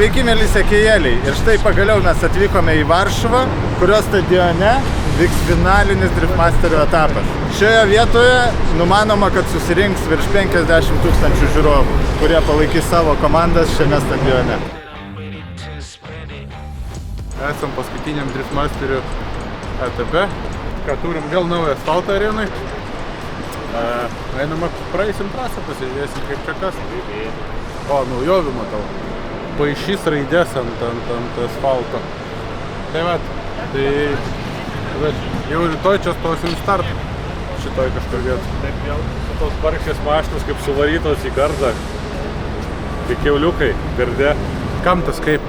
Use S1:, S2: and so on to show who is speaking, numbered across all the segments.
S1: Sveiki, mėly sekėjėliai. Ir štai pagaliau mes atvykome į Varšuvą, kurios stadione vyks finalinis Driftmasterio etapas. Šioje vietoje numanoma, kad susirinks virš 50 000 žiūrovų, kurie palaikys savo komandas šiame stadione.
S2: Esam paskutiniam Driftmasterio etape, ką turim vėl naują asfaltą arenai. Einam praeisim trasą, pasižiūrėsim kaip čia kas. O, naujovių matau. Paišys raidės ant asfalto. Tai jau rytoj čia stosim start šitoj kažkur vietų.
S3: Taip vėl tos barkšės mašinos kaip suvarytos į gardą. Kaip kiauliukai garde.
S2: Kam tas kaip?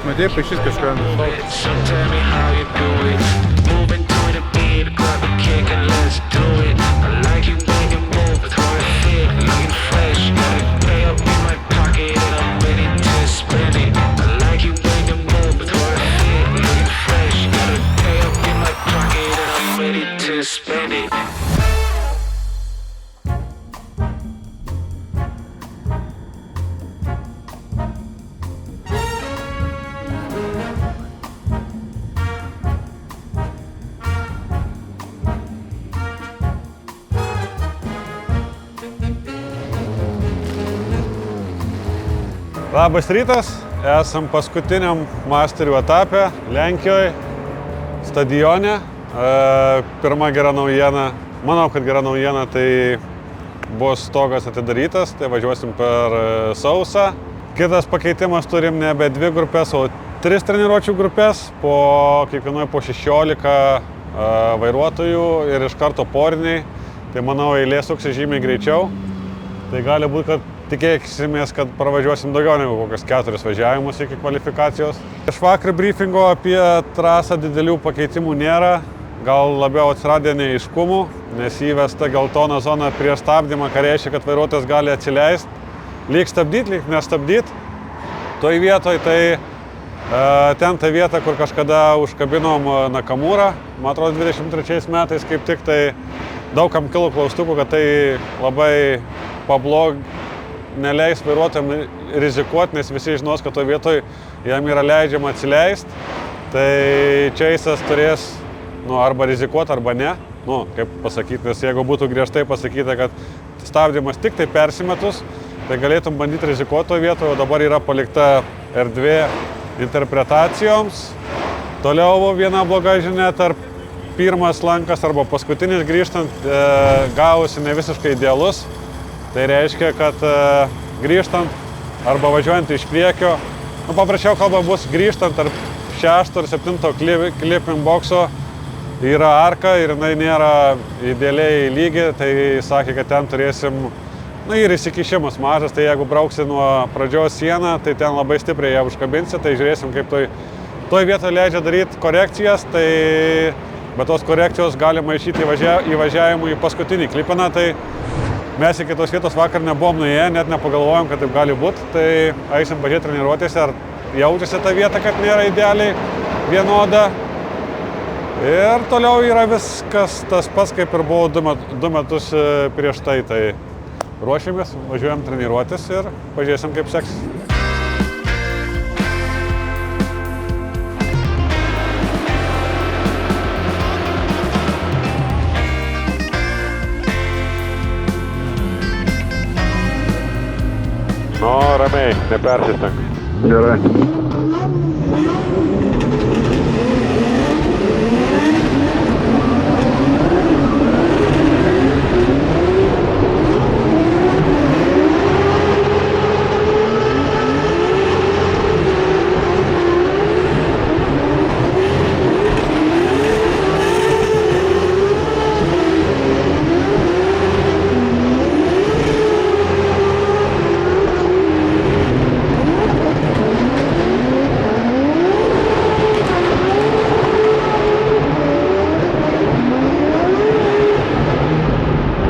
S2: Matėjai paišys kažką ant asfalto.
S3: Labas rytas, esam paskutiniam Masterių etape Lenkijoje, stadione. Pirma gera naujiena, manau, kad gera naujiena, tai bus stogas atidarytas, tai važiuosim per sausą. Kitas pakeitimas turim nebe 2 grupės, o 3 treniruočių grupės, kiekvienoje po 16 vairuotojų ir iš karto poriniai. Tai manau, eilė suksis žymiai greičiau. Tai gali būti, kad tikėksimės, kad pravažiuosim daugiau negu kokias 4 važiavimus iki kvalifikacijos. Iš vakar briefingo apie trasą didelių pakeitimų nėra, gal labiau atsiradė neaiškumų, nes įvesta geltona zona prieš stabdymą, ką reiškia, kad vairuotojas gali atsileisti, lyg stabdyti, lyg nestabdyti. Toj vietoj tai ten ta vieta, kur kažkada užkabinom Nakamurą, man atrodo 23 metais kaip tik, tai daugam kilo klaustukų, kad tai labai neleis vairuotojams rizikuoti, nes visi žinos, kad to vietoj jam yra leidžiama atsileisti. Tai čia jisas turės arba rizikuoti, arba ne. Kaip pasakyti, nes jeigu būtų griežtai pasakyta, kad stabdymas tik tai persimetus, tai galėtum bandyti rizikuoti to vietoje, o dabar yra palikta erdvė interpretacijoms. Toliau viena bloga žinia, tarp pirmas lankas arba paskutinis grįžtant gavosi ne visiškai idealus. Tai reiškia, kad grįžtant arba važiuojant iš priekio, paprasčiau kalbant bus grįžtant tarp 6 ir 7 clipping boxo yra arka ir jinai nėra idealiai lygi, tai sakė, kad ten turėsim ir įsikišimas mažas, tai jeigu brauksi nuo pradžios sieną, tai ten labai stipriai ją užkabinsi, tai žiūrėsim, kaip toj vietoje leidžia daryti korekcijas, bet tos korekcijos galima maišyti įvažiavimui į paskutinį klipiną, tai mes iki tos vietos vakar nebuvom nuėję, net nepagalvojom, kad taip gali būti, tai eisim pažiūrėti treniruotėse, ar jaučiasi ta vieta, kad nėra idealiai vienoda. Ir toliau yra viskas tas pats, kaip ir buvo 2 metus prieš tai. Tai ruošiamės, važiuojam treniruotis ir pažiūrėsim, kaip seksis.
S4: Ramiai, nepersistenk.
S2: Gerai.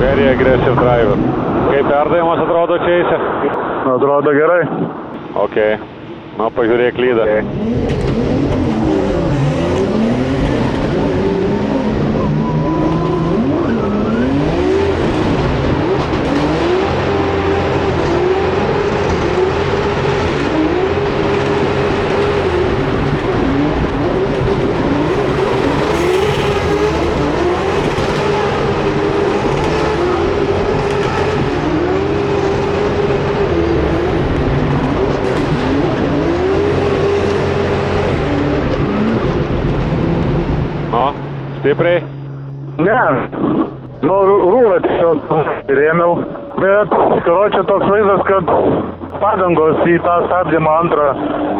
S4: Very aggressive driver. Kaip perdavimas atrodo čia eisi?
S2: Atrodo gerai.
S4: Ok. Pažiūrėk lydą. Stipriai?
S5: Ne, nu rūlą tiesiog rėmiau, bet karočią toks vaizdas, kad padangos į tą stabdymą antrą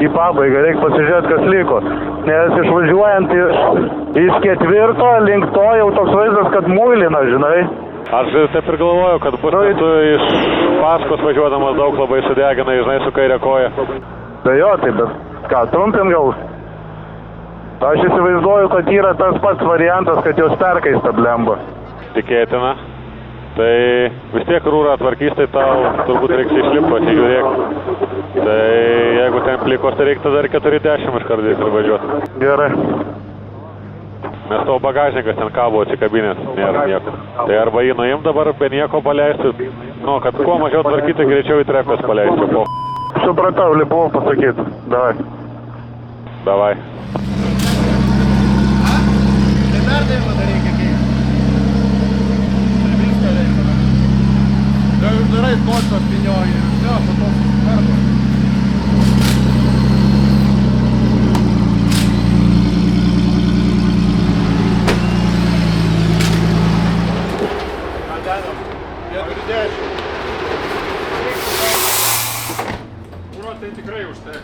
S5: į pabaigą, reikia pasižiūrėti, kas liko. Nes išvažiuojant iš ketvirto link to jau toks vaizdas, kad muilina, žinai.
S4: Aš taip ir galvoju, kad bus tu iš paskos važiuodamas daug labai sudeginai, žinai, su kairė koja.
S5: Tai jo, tai bet ką, trumpin gal? Aš įsivaizduoju, kad yra tas pats variantas, kad jos perkaista blemba.
S4: Tikėtina. Tai vis tiek rūrą atvarkys, tai tau turbūt reiks išlipti, pasižiūrėk. Tai jeigu ten plikos, tai reikia dar 40 iš karto ir važiuoti.
S5: Gerai.
S4: Nes tavo bagažnikas ten kabo atsikabinės, nėra nieko. Tai arba jį nuim dabar, be nieko paleisti, nu, kad kuo mažiau tvarkyti, greičiau į trepės paleisti. Po.
S5: Supratau, lipu pasakyti. Davai.
S4: Davai.
S1: Tai perdavimą dar reikia keisti. Ir viską reikia. Tai uždarai kočio apvinioji ir viską, po to susikarto.
S3: Tai tikrai užteks.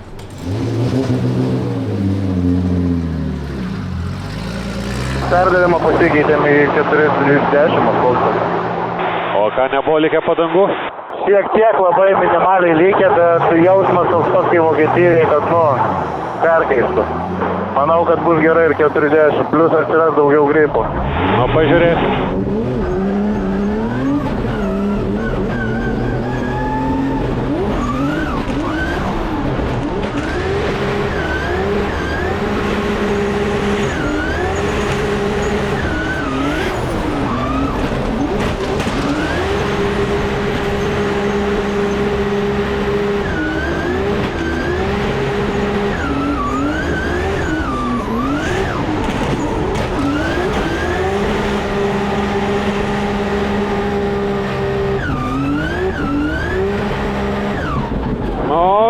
S5: Perdavimą pasikeitėm į 410 koks.
S4: O ką, nebuvo likę padangų?
S5: Šiek tiek labai minimaliai likę, bet jausmas toks pats kaip Vokietijai, kad, perkeistų. Manau, kad bus gerai ir 40, plus atsiras daugiau gripo.
S4: Nu, pažiūrėk.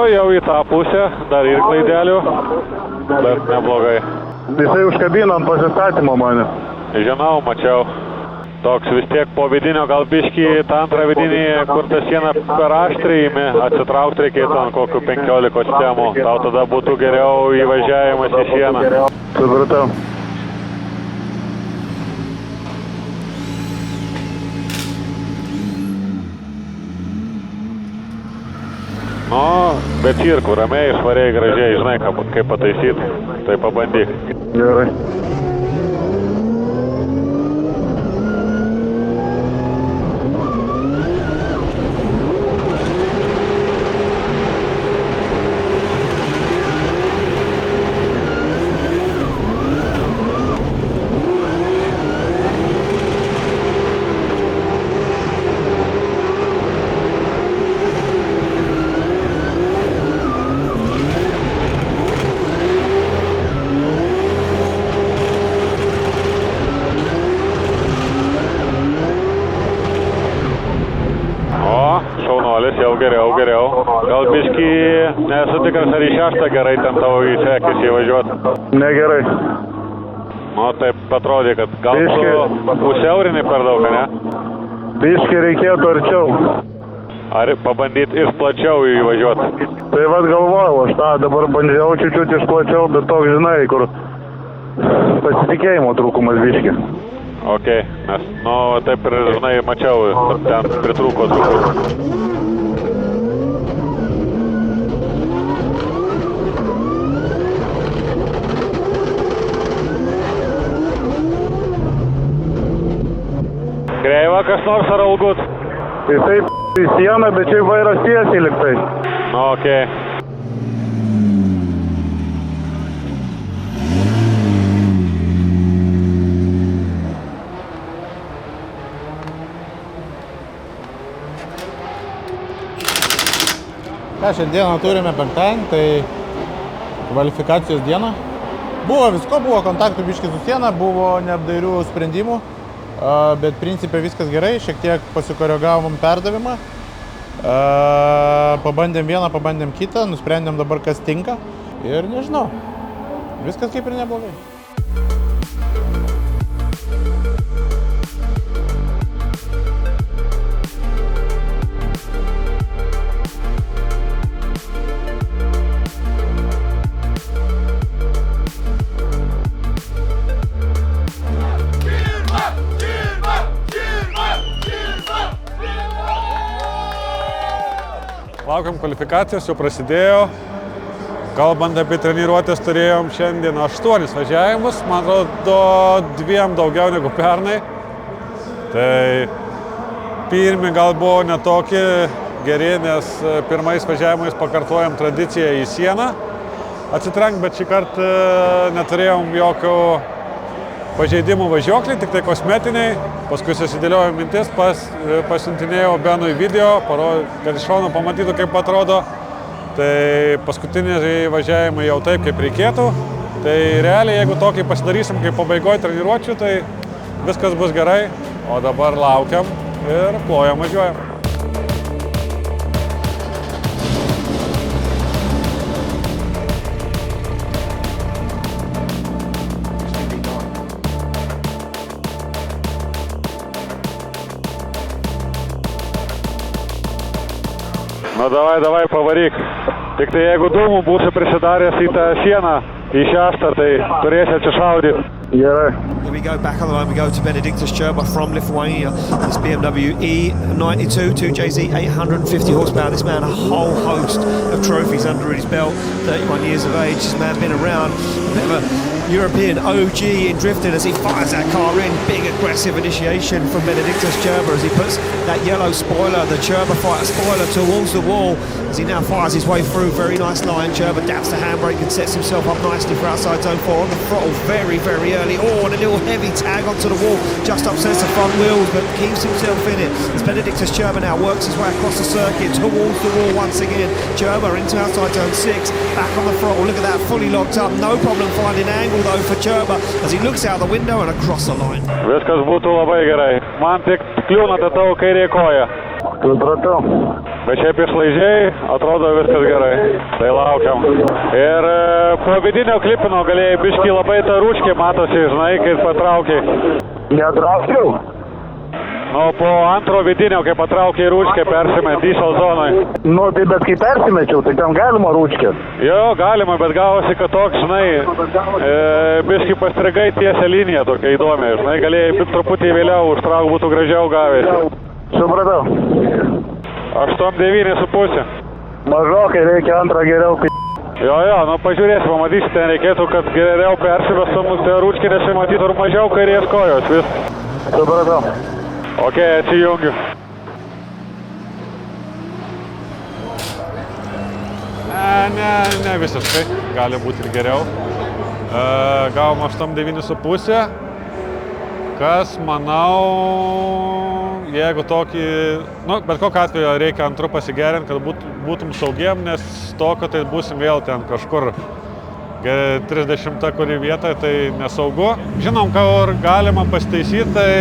S4: Jau į tą pusę, dar ir klaidelių, bet neblogai.
S5: Jisai užkabino ant pasistatymo mane.
S4: Žinau, mačiau. Toks vis tiek po vidinio, gal biškį tą antrą vidinį, kur tą sieną per aštrį įmi, atsitraukti reikėtų ant kokių 15 stemų. Tau tada būtų geriau įvažiavimas į sieną.
S5: Supratau.
S4: Nu, bet cirkų, ramiai, švariai, gražiai, žinai, kaip pataisyti, tai pabandyk.
S5: Gerai.
S4: Jau geriau. Gal biškį, nesu tikras, ar į 6 gerai ten tavo sekėsi įvažiuoti.
S5: Negerai.
S4: Nu, taip atrodė, kad gal tu pusiaurinai per daug, ne?
S5: Biškį reikėtų arčiau.
S4: Ar pabandyti iš plačiau įvažiuoti?
S5: Tai vad galvojau, aš tą dabar bandžiau čiūčiut iš plačiau, bet toks, žinai, kur pasitikėjimo trūkumas biškį.
S4: Ok, nes, taip ir, žinai, mačiau, ten pritrūko trūkumas. Kreiva kas nors ar algut?
S5: Jisai į sieną, bet čia vairas tiesiai liktai.
S4: Nu, okei.
S2: Šiandieną turime penktadienį, tai kvalifikacijos diena. Buvo visko, buvo kontaktų biškį su siena, buvo neapdairių sprendimų. Bet principė viskas gerai, šiek tiek pasikoregavom perdavimą, pabandėm vieną, pabandėm kitą, nusprendėm dabar kas tinka ir nežinau, viskas kaip ir neblogai.
S3: laukiam kvalifikacijos, jau prasidėjo. Kalbant apie treniruotės, turėjom šiandien 8 važiavimus, man atrodo 2 daugiau negu pernai. Tai pirmi gal buvo netokie geri, nes pirmais važiavimais pakartojom tradiciją į sieną atsitrenkt, bet šį kartą neturėjom jokio pažeidimų važiuoklį, tik tai kosmetiniai. Paskui susidėliojo mintis, pasiuntinėjau Benui video, kad iš šono pamatytų, kaip atrodo. Tai paskutiniai važiavimai jau taip, kaip reikėtų. Tai realiai, jeigu tokį pasidarysim kaip pabaigoje treniruočių, tai viskas bus gerai. O dabar laukiam ir plojam, važiuojam.
S4: Nu davai, pavaryk. Tik tai jeigu dūmų būsi prisidaręs į tą sieną, į 6, tai turėsi atsišaudyti.
S5: Gerai.
S6: Here we go, back on the line, we go to Benediktas Čerba from Lithuania. This BMW E92 2JZ, 850 horsepower. This man, a whole host of trophies under his belt, 31 years of age. This man been around, a bit of a European OG in drifting as he fires that car in. Big aggressive initiation from Benediktas Čerba as he puts that yellow spoiler, the Čerba Fighter spoiler, towards the wall as he now fires his way through. Very nice line. Čerba dabs the handbrake and sets himself up nicely for outside zone 4 on the throttle very, very early. Oh, and a little heavy tag onto the wall, just upsets the front wheels, but keeps himself in it. As Benediktas Čerba now works his way across the circuit towards the wall once again. Čerba into outside zone 6, back on the throttle. Look at that, fully locked up. No problem finding angle though for Čerba as he looks out the window and across the line.
S4: Viskas būtų labai gerai. Man tik kliūna ta tavo kairė koja.
S5: Supratau.
S4: Bet šiaip išlaižiai, atrodo viskas gerai. Tai laukiam. Ir po vidinio klipino galėjai biškį labai ta rūčkė matosi, žinai, kai patraukiai.
S5: Netraukiau.
S4: Nu, po antro vidinio, kai patraukiai rūčkę, persimė diesel zonai.
S5: Nu, tai bet kai persimečiau, tai ten galima rūčkės.
S4: Jo, galima, bet gavosi, kad toks, žinai, biškį pastrigai tiesia liniją tokia įdomi. Žinai, galėjai truputį vėliau užtrauk, būtų gražiau gavęs.
S5: Supratau.
S4: 8,9,5.
S5: Mažokai reikia antrą geriau.
S4: Jo, nu pažiūrėsi, pamatysi, ten reikėtų, kad geriau persivestum tie rūčkį, nes matytų ir mažiau kairės kojos. Vis.
S5: Supratau.
S4: Ok, atsijungiu.
S3: Ne visiškai, gali būti ir geriau. Gavom 8,9,5. Kas, manau, jeigu tokį, bet kokiu atveju reikia antru pasigerinti, kad būtum saugiem, nes tokio tai būsim vėl ten kažkur 30 kurį vietą, tai nesaugu. Žinom, kur galima pasitaisyti, tai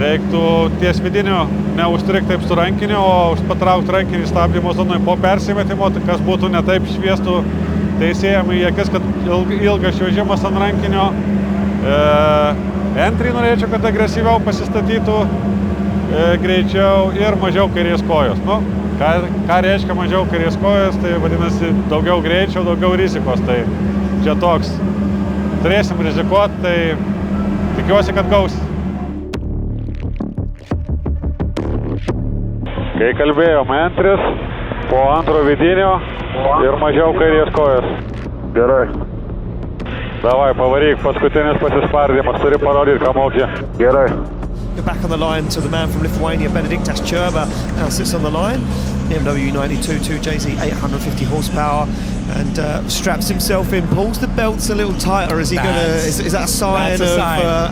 S3: reiktų ties vidiniu neužstrikti taip su rankiniu, o patraukti rankinį stabdymo zonai po persimetimo, kas būtų ne taip šviestų teisėjam į akis, kad ilgas šviežimas ant rankinio. Entry norėčiau, kad agresyviau pasistatytų, greičiau ir mažiau kairės kojos. Ką reiškia mažiau kairės kojos, tai vadinasi daugiau greičio, daugiau rizikos. Tai čia toks. Turėsim rizikuoti, tai tikiuosi, kad gaus.
S4: Kai kalbėjom, entris, po antro vidinio ir mažiau kairės kojos.
S5: Gerai.
S4: Davai, pavaryk, paskutinis pasispardymas, turi parodyti, ką mokė.
S5: Gerai.
S6: We're back on the line to the man from Lithuania, Benediktas Čerba, now sits on the line. BMW 92 2JZ, 850 horsepower, and straps himself in, pulls the belts a little tighter. Is he is that a sign of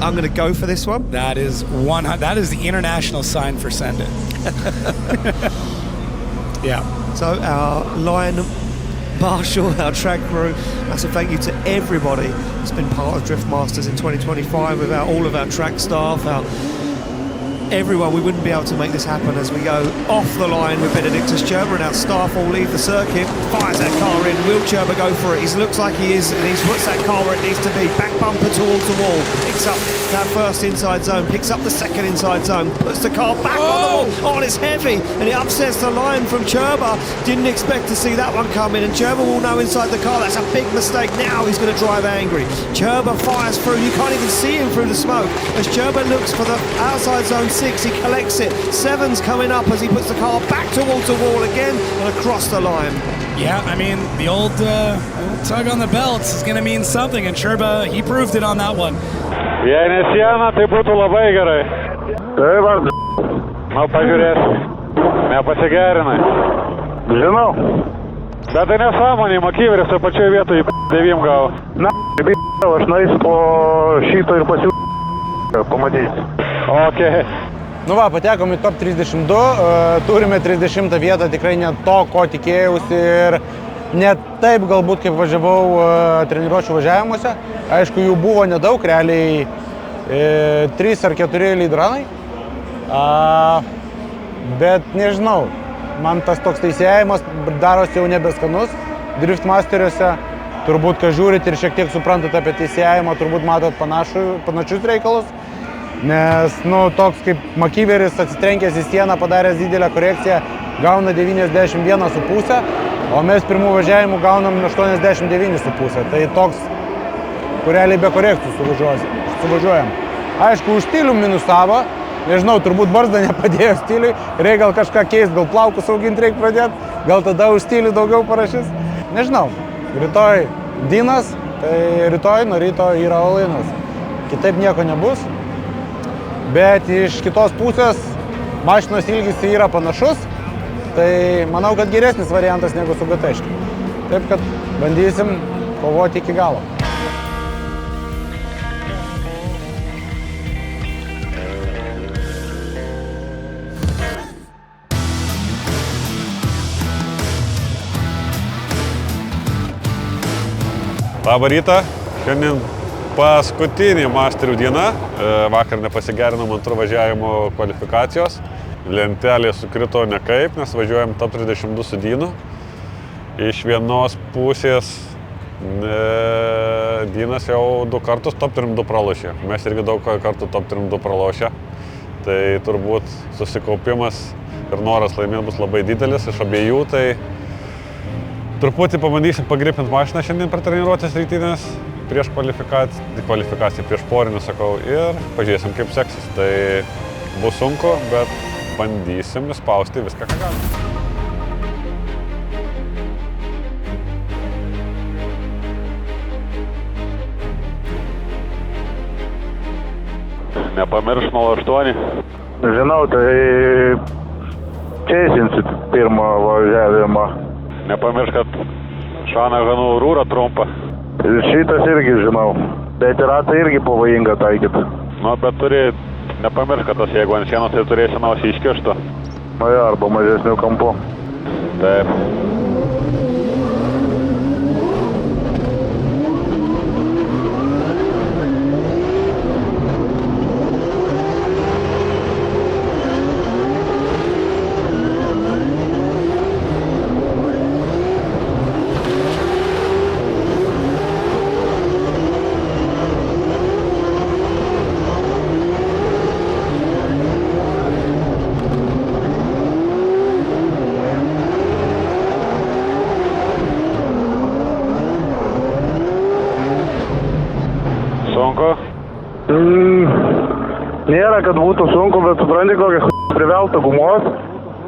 S6: I'm going to go for this one?
S7: That is the international sign for send it. Yeah.
S6: So our line marshal, our track crew, that's a thank you to everybody that's been part of Drift Masters in 2025, without all of our track staff, everyone, we wouldn't be able to make this happen as we go off the line with Benediktas Čerba, and our staff will leave the circuit, fires that car in. Will Čerba go for it? He looks like he is, and he puts that car where it needs to be. Back bumper towards the wall, picks up that first inside zone, picks up the second inside zone, puts the car back on the wall. Oh, and it's heavy, and it upsets the line from Čerba. Didn't expect to see that one come in, and Čerba will know inside the car that's a big mistake. Now he's going to drive angry. Čerba fires through. You can't even see him through the smoke as Čerba looks for the outside zone 6 6, he collects it. 7's coming up as he puts the car back towards the wall again and across the line.
S7: Yeah, I mean, the old tug on the belts is going to mean something, and Sherba, he proved it on that one.
S4: Jei ne siena, tai būtų labai gerai.
S5: Tai va,
S4: Nu, pažiūrėsim. Nepasigerinai.
S5: žinau.
S4: Bet tai nesąmonė, Makyveris to pačioje vietoje 9 gavo.
S5: Na, aš nueisiu po šito ir pamatysiu.
S4: Okei.
S2: Nu va, patekom į top 32, turime 30 vietą, tikrai ne to, ko tikėjausi ir ne taip galbūt, kaip važiavau treniruočių važiavimuose. Aišku, jų buvo nedaug, realiai 3 ar 4 leadrunai, bet nežinau, man tas toks teisėjimas darosi jau nebeskanus. Driftmasteriuose turbūt, kai žiūrit ir šiek tiek suprantat apie teisėjimą, turbūt matot panašius reikalus. Nes, toks kaip Makyveris atsitrenkęs į sieną, padaręs didelę korekciją, gauna 91,5, o mes pirmų važiavimų gaunam 89,5. Tai toks, kur realiai be korekcijų suvažiuojam. Aišku, už stilių minusavo, nežinau, turbūt barzda nepadėjo stiliui, reikia gal kažką keisti, gal plaukus auginti reikia pradėti, gal tada už stilių daugiau parašys. Nežinau, rytoj Dinas, tai rytoj nuo ryto yra Olinas. Kitaip nieko nebus. Bet iš kitos pusės mašinos ilgis yra panašus, tai manau, kad geresnis variantas negu su GT. Taip kad bandysim kovoti iki galo.
S3: Labą rytą. Šiandien paskutinį masterių diena. Vakar nepasigerinom antrų važiavimo kvalifikacijos. Lentelė sukrito nekaip, nes važiuojam top 32 su Dinu. Iš vienos pusės Dinas jau 2 kartus top 32 pralošė. Mes irgi daug kartų top 32 pralošė. Tai turbūt susikaupimas ir noras laimėti bus labai didelis iš abiejų. Tai truputį pabandysim pagripinti mašiną šiandien per treniruotės rytinės. Prieš kvalifikaciją, prieš porinį, sakau, ir pažiūrėsim, kaip seksis. Tai bus sunku, bet bandysim įspausti viską, ką galim.
S4: Nepamirš 08.
S5: Žinau, tai keisinsit pirmą važiavimą.
S4: Nepamirš, kad šauna žanų rūra trumpa.
S5: Šitas irgi žinau, bet ratą irgi pavojinga taikyti.
S4: Nu, bet turi nepamirš, kad tas, jeigu ant sienos, tai turėsi nosį iškištų.
S5: Nu jo, arba mažesnių kampų.
S4: Taip. Sunku?
S5: Nėra, kad būtų sunku, bet supranti, kokia privelta gumos.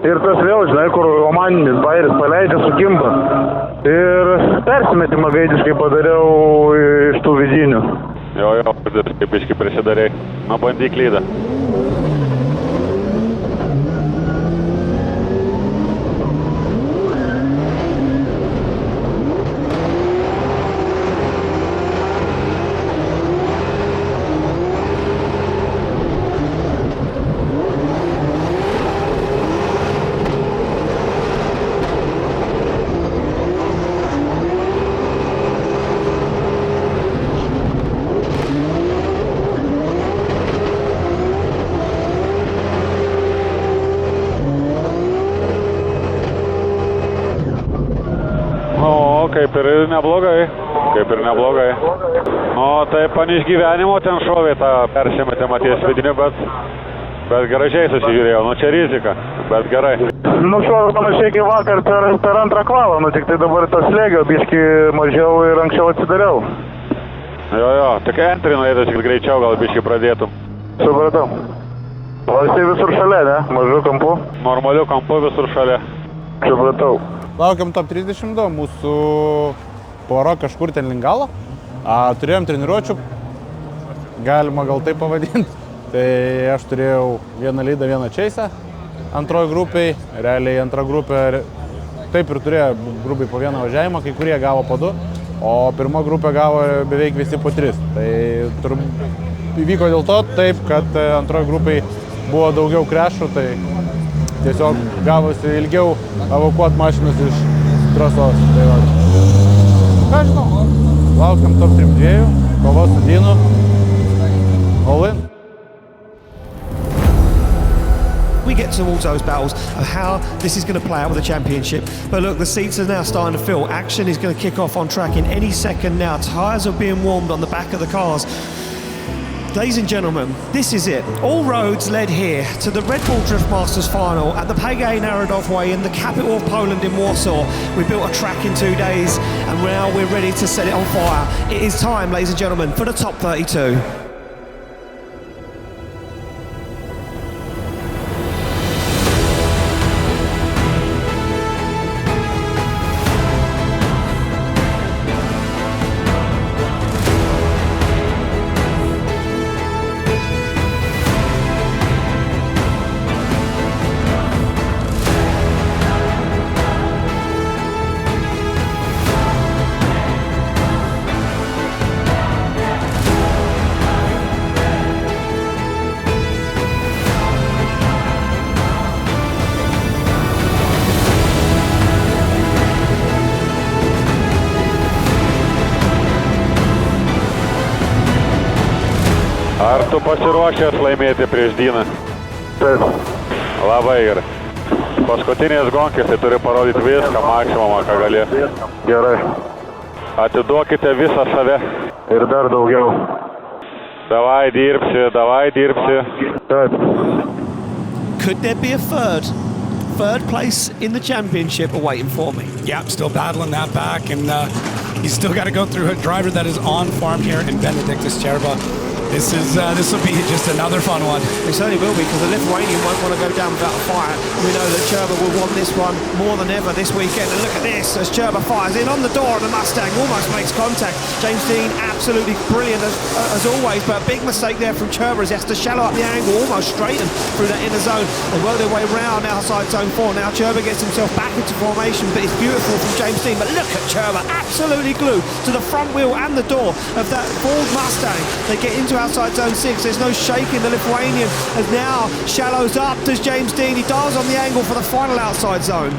S5: Ir tas vėl, žinai, kur romaninis bairis paleidžia, sukimba. Ir persimetimą gaidiškai padariau iš tų vidinių.
S4: Jo, kaip iški prisidarei. Nu, bandyk lydą. Kaip ir neblogai. Nu, taip, iš gyvenimo ten šovė tą persimetimą ties vidiniu, bet gražiai susižiūrėjau. Nu, čia rizika, bet gerai.
S5: Nu, šovė panašiai kaip vakar per antrą kvalą, nu, tik tai dabar tas slėgio biški mažiau ir anksčiau atsidariau.
S4: Jo, tik entry nuėdės, kad greičiau gal biški pradėtum.
S5: Supratau. O jisai visur šalia, ne? Mažu kampu.
S4: Normaliu kampu visur šalia.
S5: Supratau.
S2: Laukiam top 32, mūsų pora kažkur ten link galo. Turėjom treniruočių, galima gal taip pavadinti. Tai aš turėjau vieną lydą, vieną čeisą antroji grupiai. Realiai antra grupė taip ir turėjo grupiai po vieną važiavimą, kai kurie gavo po 2, o pirma grupė gavo beveik visi po 3. Tai įvyko dėl to taip, kad antroji grupiai buvo daugiau krešų, tai tiesiog gavosi ilgiau evakuoti mašinas iš trasos. Tai va. Ką žinau, laukiam top 32, kova su Dynu, all in.
S6: We get towards those battles of how this is going to play out with the championship. But look, the seats are now starting to fill. Action is going to kick off on track in any second now. Tyres are being warmed on the back of the cars. Ladies and gentlemen, this is it. All roads led here to the Red Bull Drift Masters final at the PGA Narodow in the capital of Poland in Warsaw. We built a track in 2 days and now we're ready to set it on fire. It is time, ladies and gentlemen, for the top 32.
S4: Ar tu pasiruošęs laimėti prieš Dyną?
S5: Taip.
S4: Labai gerai. Paskutinės gonkės, tai turi parodyti viską, maksimumą, ką gali.
S5: Gerai.
S4: Atiduokite visą save.
S5: Ir dar daugiau.
S4: Davai dirbsi, davai dirbsi.
S5: Taip.
S6: Could there be a third place in the championship awaiting for me?
S7: Yep, still battling that back, and he's still got to go through a driver that is on farm here in Benediktas Cherba. This will be just another fun one.
S6: It certainly will be, because the Lithuanian won't want to go down without a fire. We know that Cherba will want this one more than ever this weekend. And look at this, as Cherba fires in on the door, and the Mustang almost makes contact. James Dean, absolutely brilliant as always, but a big mistake there from Cherba as he has to shallow up the angle, almost straighten through that inner zone. They work their way round outside zone 4. Now Cherba gets himself back into formation, but it's beautiful from James Dean. But look at Cherba, absolutely glued to the front wheel and the door of that Ford Mustang. They get into outside zone 6. There's no shaking. The Lithuanian has now shallows up. Does James Dean? He dials on the angle for the final outside zone.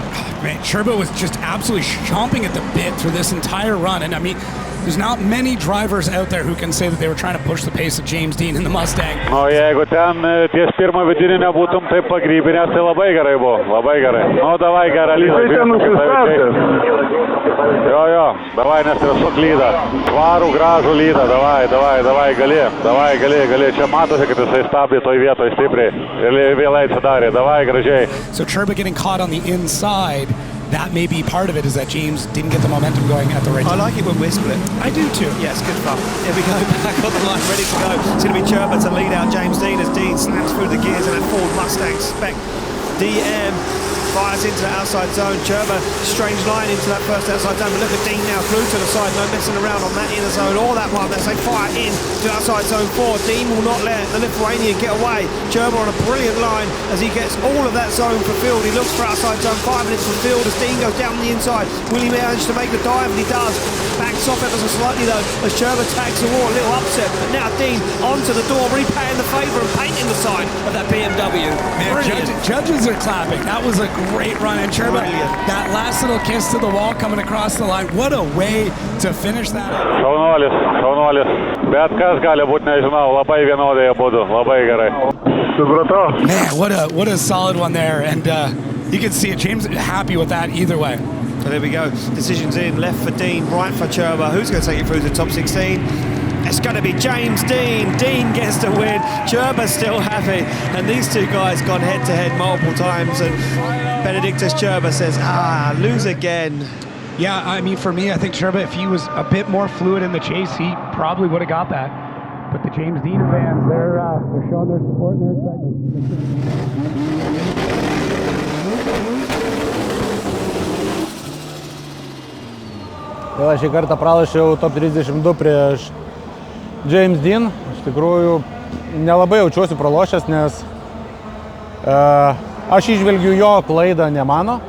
S7: Man, Cherba was just absolutely chomping at the bit through this entire run, and I mean, there's not many drivers out there who can say that they were trying to push the pace of James Dean in the Mustang.
S4: O jeigu ten ties pirmą vidinį nebūtum taip pagrybinęs, tai labai gerai buvo, labai gerai. Nu, davai gerą lydą.
S5: Jisai ten nusistatęs.
S4: Jo, davai nestresuok lydą. Tvarų, gražų lydą, davai, gali. Čia matosi, kad jisai stabdė toj vietoj stipriai. Ir vėl atsidarė, davai, gražiai.
S7: So Cherba getting caught on the inside, that may be part of it, is that James didn't get the momentum going at the right time.
S6: I like it when we're split.
S7: I do too.
S6: Yeah, it's good fun. Here we go, back on the line, ready to go. It's going to be Cherba to lead out James Dean as Dean slams through the gears in that Ford Mustang spec. DM fires into the outside zone. Cherba, strange line into that first outside zone. But look at Dean now, through to the side, no messing around on that inner zone or that one. As they fire in to outside zone 4. Dean will not let the Lithuanian get away. Cherba on a brilliant line as he gets all of that zone fulfilled. He looks for outside zone 5 and it's fulfilled as Dean goes down the inside. Will he manage to make the dive? And he does. Backs off ever so slightly though as Cherba tags the wall. A little upset. But now Dean onto the door, repaying the favour and painting the side of that BMW.
S7: Man, judges are clapping. That was a great run. And Cherba, that last little kiss to the wall coming across the line. What a way to finish that.
S4: Šaunuolis. Bet kas gali būti, nežinau, labai vienodai abudu, labai gerai.
S5: Supratau.
S7: Man, what a solid one there. And you can see it. James happy with that either way.
S6: So there we go. Decisions in. Left for Dean, right for Cherba. Who's going to take it through to the top 16? It's going to be James Dean. Dean gets the win. Cherba's still happy. And these two guys gone head-to-head multiple times. And Benediktas Cherba says, lose again.
S7: Yeah, I mean, for me, I think Cherba, if he was a bit more fluid in the chase, he probably would have got that. But the James Dean fans, they're showing their support and their excitement.
S2: Vėl aš šį kartą pralašiau top 32 prieš James Dean. Iš tikrųjų, nelabai jaučiuosi pralošęs, nes aš išvelgiu jo klaidą, ne mano.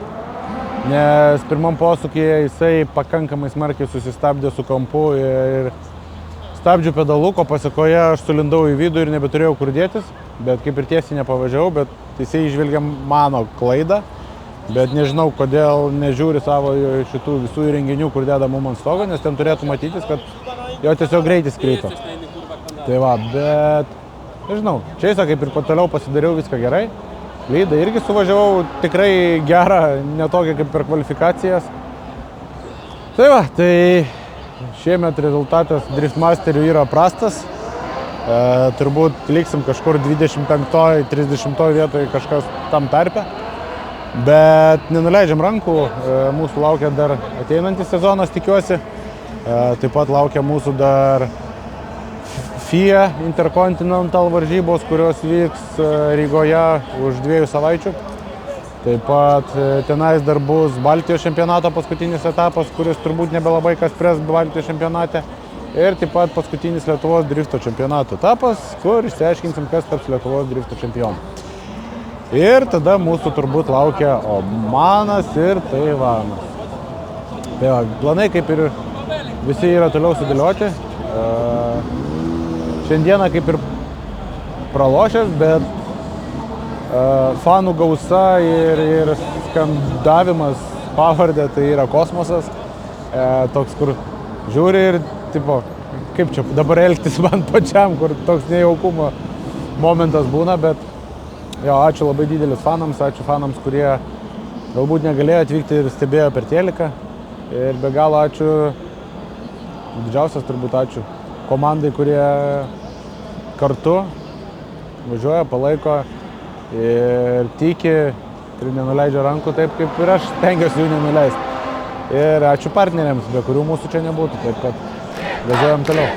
S2: Nes pirmam posūkyje jisai pakankamai smarkiai susistabdė su kampu ir stabdžių pedalu, ko pasekoje aš sulindau į vidų ir nebeturėjau kur dėtis. Bet kaip ir tiesiai nepavažiavau, bet jisai išvelgia mano klaidą. Bet nežinau, kodėl nežiūri savo šitų visų įrenginių, kur deda mum ant stogo, nes ten turėtų matytis, kad jo tiesiog greitis krito. Tai va, bet nežinau, Chase'ą kaip ir toliau pasidariau viską gerai. Lydą irgi suvažiavau tikrai gerą, netokią kaip per kvalifikacijas. Tai va, tai šiemet rezultatas Driftmasterių yra prastas. Turbūt liksim kažkur 25-30 vietoje kažkas tam tarpe. Bet nenuleidžiam rankų, mūsų laukia dar ateinantis sezonas, tikiuosi. Taip pat laukia mūsų dar FIA Intercontinental varžybos, kurios vyks Rygoje už 2 savaičių. Taip pat tenais dar bus Baltijos čempionato paskutinis etapas, kuris turbūt nebelabai kas pres Baltijos čempionate. Ir taip pat paskutinis Lietuvos drifto čempionato etapas, kur išsiaiškinsim, kas taps Lietuvos drifto čempionu. Ir tada mūsų turbūt laukia Omanas ir Taivanas. Tai va, planai kaip ir visi yra toliau sudėlioti. Šiandieną kaip ir pralošęs, bet fanų gausa ir skandavimas pavardę tai yra kosmosas. Toks, kur žiūri ir tipo, kaip čia dabar elgtis man pačiam, kur toks nejaukumo momentas būna, bet jo, ačiū labai didelis fanams, ačiū fanams, kurie galbūt negalėjo atvykti ir stebėjo per teliką. Ir be galo ačiū, didžiausias turbūt ačiū komandai, kurie kartu važiuoja, palaiko ir tiki ir nenuleidžia rankų taip, kaip ir aš stengiuosi jų nenuleisti. Ir ačiū partneriams, be kurių mūsų čia nebūtų, taip kad važiuojam toliau.